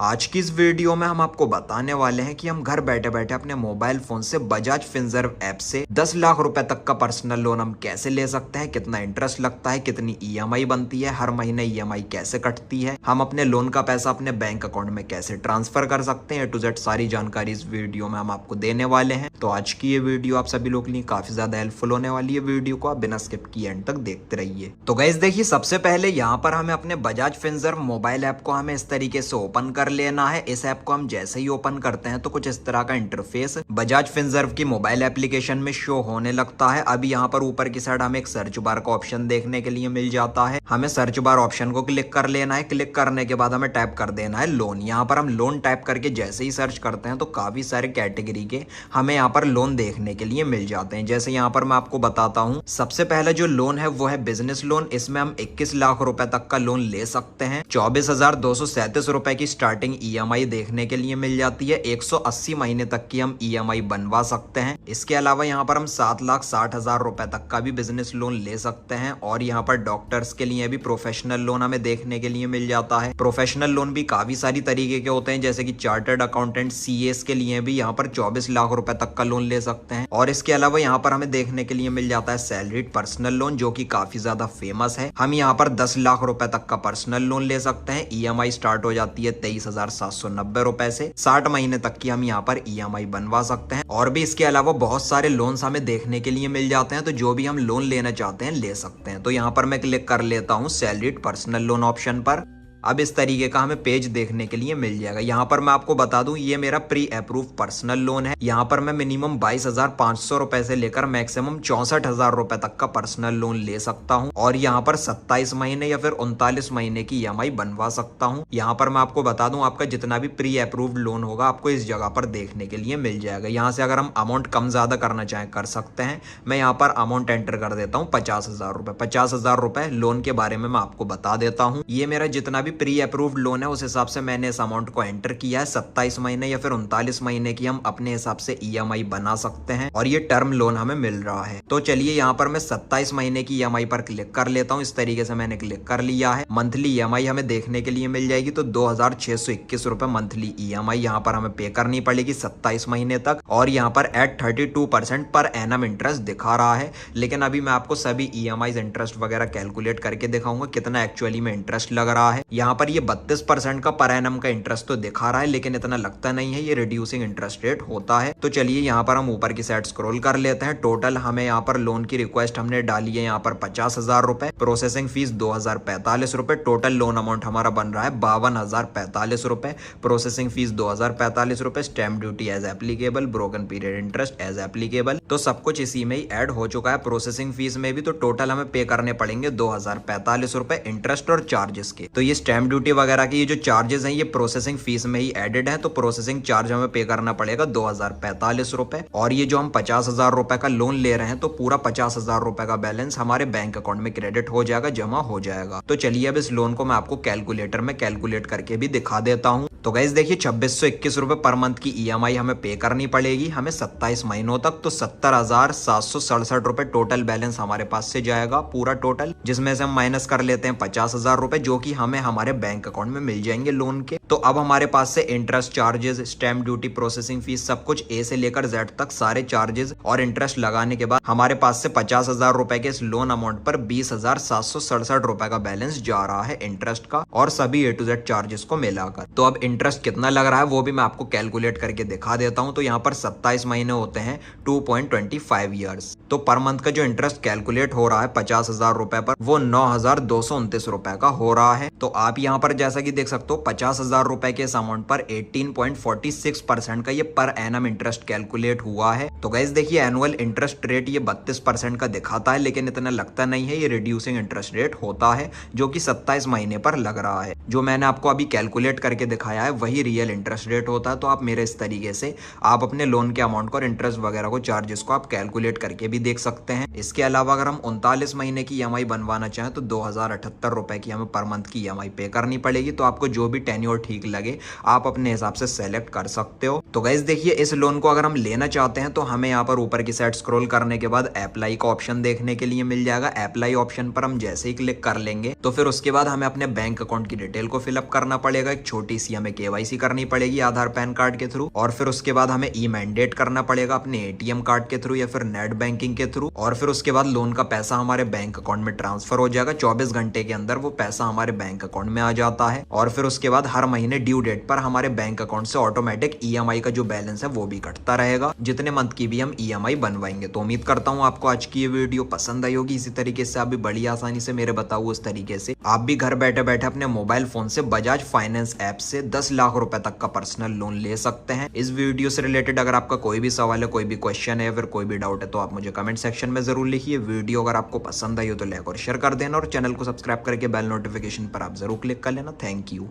आज की इस वीडियो में हम आपको बताने वाले हैं कि हम घर बैठे बैठे अपने मोबाइल फोन से बजाज फिनसर्व ऐप से 10 लाख रुपए तक का पर्सनल लोन हम कैसे ले सकते हैं, कितना इंटरेस्ट लगता है, कितनी ईएमआई बनती है, हर महीने ईएमआई कैसे कटती है, हम अपने लोन का पैसा अपने बैंक अकाउंट में कैसे ट्रांसफर कर सकते हैं। A to Z सारी जानकारी इस वीडियो में हम आपको देने वाले हैं। तो आज की ये वीडियो आप सभी लोग के लिए काफी ज्यादा हेल्पफुल होने वाली है। वीडियो को आप बिना स्किप किए एंड तक देखते रहिए। तो गाइस देखिए, सबसे पहले यहाँ पर हमें अपने बजाज फिनसर्व मोबाइल ऐप को हमें इस तरीके से ओपन कर लेना है। इस ऐप को हम जैसे ही ओपन करते हैं तो कुछ इस तरह का इंटरफेस बजाज फिनसर्व की मोबाइल एप्लीकेशन में शो होने लगता है। अभी यहाँ पर ऊपर की साइड हमें एक सर्च बार का ऑप्शन देखने के लिए मिल जाता है। हमें सर्च बार ऑप्शन को क्लिक कर लेना है। क्लिक करने के बाद हमें टाइप कर देना है लोन। यहाँ पर हम लोन टाइप करके जैसे ही सर्च करते हैं तो काफी सारे कैटेगरी के हमें यहाँ पर लोन देखने के लिए मिल जाते हैं। जैसे यहाँ पर मैं आपको बताता हूँ, सबसे पहले जो लोन है वो है बिजनेस लोन। इसमें हम 21 लाख रुपए तक का लोन ले सकते हैं। 24,237 रुपए की स्टार्टिंग ईएमआई देखने के लिए मिल जाती है। 180 महीने तक की हम ईएमआई बनवा सकते हैं। इसके अलावा यहाँ पर हम 7,60,000 रुपए तक का भी बिजनेस लोन ले सकते हैं। और यहाँ पर डॉक्टर्स के लिए भी प्रोफेशनल लोन हमें देखने के लिए मिल जाता है। प्रोफेशनल लोन भी काफी सारी तरीके के होते हैं, जैसे कि चार्टर्ड अकाउंटेंट सीएस के लिए भी यहाँ पर 24 लाख रुपए तक का लोन ले सकते हैं। और इसके अलावा यहाँ पर हमें देखने के लिए मिल जाता है सैलरीड पर्सनल लोन, जो कि काफी ज्यादा फेमस है। हम यहाँ पर 10 लाख रुपए तक का पर्सनल लोन ले सकते हैं। ईएमआई स्टार्ट हो जाती है 23,790 रुपए से। 60 महीने तक की हम यहाँ पर ईएमआई बनवा सकते हैं। और भी इसके अलावा बहुत सारे लोन्स हमें देखने के लिए मिल जाते हैं, तो जो भी हम लोन लेना चाहते हैं ले सकते हैं। तो यहाँ पर मैं क्लिक कर लेता हूँ सैलरीड पर्सनल लोन ऑप्शन पर। अब इस तरीके का हमें पेज देखने के लिए मिल जाएगा। यहाँ पर मैं आपको बता दूं, ये मेरा प्री अप्रूव पर्सनल लोन है। यहाँ पर मैं मिनिमम 22,500 रुपए से लेकर मैक्सिमम 64,000 रुपए तक का पर्सनल लोन ले सकता हूँ। और यहाँ पर 27 महीने या फिर 39 महीने की ईएमआई बनवा सकता हूँ। यहाँ पर मैं आपको बता दूं, आपका जितना भी प्री अप्रूव्ड लोन होगा आपको इस जगह पर देखने के लिए मिल जाएगा। यहाँ से अगर हम अमाउंट कम ज्यादा करना चाहें कर सकते हैं। मैं यहाँ पर अमाउंट एंटर कर देता हूँ 50,000 रुपए। 50,000 रुपए लोन के बारे में मैं आपको बता देता हूँ। ये मेरा जितना प्री अप्रूव्ड लोन है उस हिसाब से मैंने इस अमाउंट को एंटर किया है। 27 महीने या फिर 39 महीने की हम अपने हिसाब से ईएमआई बना सकते हैं। और ये टर्म लोन हमें मिल रहा है। तो चलिए यहाँ पर मैं 27 महीने की ईएमआई पर क्लिक कर लेता हूँ। इस तरीके से मैंने क्लिक कर लिया है। मंथली ईएमआई हमें देखने के लिए मिल जाएगी, तो 2,621 रुपए मंथली ईएमआई यहाँ पर हमें पे करनी पड़ेगी 27 महीने तक। और यहाँ पर एट 32% पर एनम इंटरेस्ट दिखा रहा है। लेकिन अभी मैं आपको सभी ईएमआई इंटरेस्ट वगैरह कैलकुलेट करके दिखाऊंगा कितना एक्चुअली में इंटरेस्ट लग रहा है। यहाँ पर 32% का पर एनम का इंटरेस्ट तो दिखा रहा है, लेकिन इतना लगता नहीं है। ये रिड्यूसिंग इंटरेस्ट रेट होता है। तो चलिए यहाँ पर हम ऊपर की साइड स्क्रॉल कर लेते हैं। टोटल हमें यहाँ पर लोन की रिक्वेस्ट हमने डाली है यहाँ पर 50,000 रुपए। प्रोसेसिंग फीस 2,045 रुपए। टोटल लोन अमाउंट हमारा बन रहा है 52,045 रुपए। प्रोसेसिंग फीस 2,045 रुपए। Stamp duty as applicable, broken period interest as applicable. तो सब कुछ इसी में ही ऐड हो चुका है। प्रोसेसिंग फीस में भी तो टोटल हमें पे करने पड़ेंगे 2,045 रुपए इंटरेस्ट और चार्जेस के। तो ये स्टैम्प ड्यूटी वगैरह की ये जो चार्जेस हैं ये प्रोसेसिंग फीस में ही एडेड है। तो प्रोसेसिंग चार्ज हमें पे करना पड़ेगा 2,045 रुपए। और ये जो हम 50,000 रुपए का लोन ले रहे हैं तो पूरा 50,000 रुपए का बैलेंस हमारे बैंक अकाउंट में क्रेडिट हो जाएगा, जमा हो जाएगा। तो चलिए अब इस लोन को मैं आपको कैलकुलेटर में कैलकुलेट करके भी दिखा देता हूँ। तो गाइस देखिए, 2,621 रुपए पर मंथ की ईएमआई हमें पे करनी पड़ेगी हमें 27 महीनों तक। तो 70,767 रुपए टोटल बैलेंस हमारे पास से जाएगा पूरा टोटल, जिसमें से हम माइनस कर लेते हैं 50,000 रुपए, जो कि हमें हमारे बैंक अकाउंट में मिल जाएंगे लोन के। तो अब हमारे पास से interest charges, stamp duty, processing fees सब कुछ ए से लेकर जेड तक सारे चार्जेस और इंटरेस्ट लगाने के बाद हमारे पास से 50,000 रुपए के इस लोन अमाउंट पर 20,767 रुपए का बैलेंस जा रहा है इंटरेस्ट का, और सभी A to Z चार्जेस को मिलाकर। तो अब इंटरेस्ट कितना लग रहा है वो भी मैं आपको कैलकुलेट करके दिखा देता हूं। तो यहाँ पर 27 महीने होते हैं 2.25 ईयर्स। तो पर मंथ का जो इंटरेस्ट कैलकुलेट हो रहा है 50,000 रुपए पर, वो 9,229 रुपए का हो रहा है। तो आप यहाँ पर जैसा कि देख सकते हो 50,000 रुपए के इस अमाउंट पर 18.46% का ये पर एनम इंटरेस्ट कैलकुलेट हुआ है। तो गाइस देखिए, एनुअल इंटरेस्ट रेट ये 32% का दिखाता है, लेकिन इतना लगता नहीं है। ये रिड्यूसिंग इंटरेस्ट रेट होता है, जो कि 27 महीने पर लग रहा है। जो मैंने आपको अभी कैलकुलेट करके दिखाया है वही रियल इंटरेस्ट रेट होता है। तो आप मेरे इस तरीके से आप अपने लोन के अमाउंट को और इंटरेस्ट वगैरह को, चार्जेस को आप कैलकुलेट करके भी देख सकते हैं। इसके अलावा अगर हम 39 महीने की ईएमआई बनवाना चाहें तो 2,078 रुपए की हमें पर मंथ की ईएमआई पे करनी पड़ेगी। तो आपको जो भी टेन्योर ठीक लगे आप अपने हिसाब से सेलेक्ट कर सकते हो। तो गाइस देखिए, इस लोन को अगर हम लेना चाहते हैं तो हमें यहाँ पर ऊपर की साइड स्क्रॉल करने के बाद अप्लाई का ऑप्शन देखने के लिए मिल जाएगा। अप्लाई ऑप्शन पर हम जैसे ही क्लिक कर लेंगे तो फिर उसके बाद हमें अपने बैंक अकाउंट की डिटेल को फिलअप करना पड़ेगा। एक छोटी सी हमें केवाईसी करनी पड़ेगी आधार पैन कार्ड के थ्रू, और फिर उसके बाद हमें ई मैंडेट करना पड़ेगा अपने एटीएम कार्ड के थ्रू या फिर नेट बैंकिंग के थ्रू, और फिर उसके बाद लोन का पैसा हमारे बैंक अकाउंट में ट्रांसफर हो जाएगा। 24 घंटे के अंदर वो पैसा हमारे बैंक अकाउंट में आ जाता है, और फिर उसके बाद हर महीने ड्यू डेट पर हमारे बैंक अकाउंट से ऑटोमेटिक ईएमआई का जो बैलेंस है वो भी कटता रहेगा, जितने मंथ की भी हम ईएमआई बनवाएंगे। तो उम्मीद करता हूँ आपको आज की ये वीडियो पसंद आई होगी। इसी तरीके से आप भी बड़ी आसानी से मेरे बताओ उस तरीके से आप भी घर बैठे बैठे अपने मोबाइल फोन से बजाज फाइनेंस ऐप से 10 लाख रुपए तक का पर्सनल लोन ले सकते हैं। इस वीडियो से रिलेटेड अगर आपका कोई भी सवाल है, कोई भी क्वेश्चन है या फिर कोई भी डाउट है तो आप मुझे कमेंट सेक्शन में जरूर लिखिए। वीडियो अगर आपको पसंद आई हो तो लाइक और शेयर कर देना, और चैनल को सब्सक्राइब करके बेल नोटिफिकेशन पर आप जरूर क्लिक कर लेना। Thank you.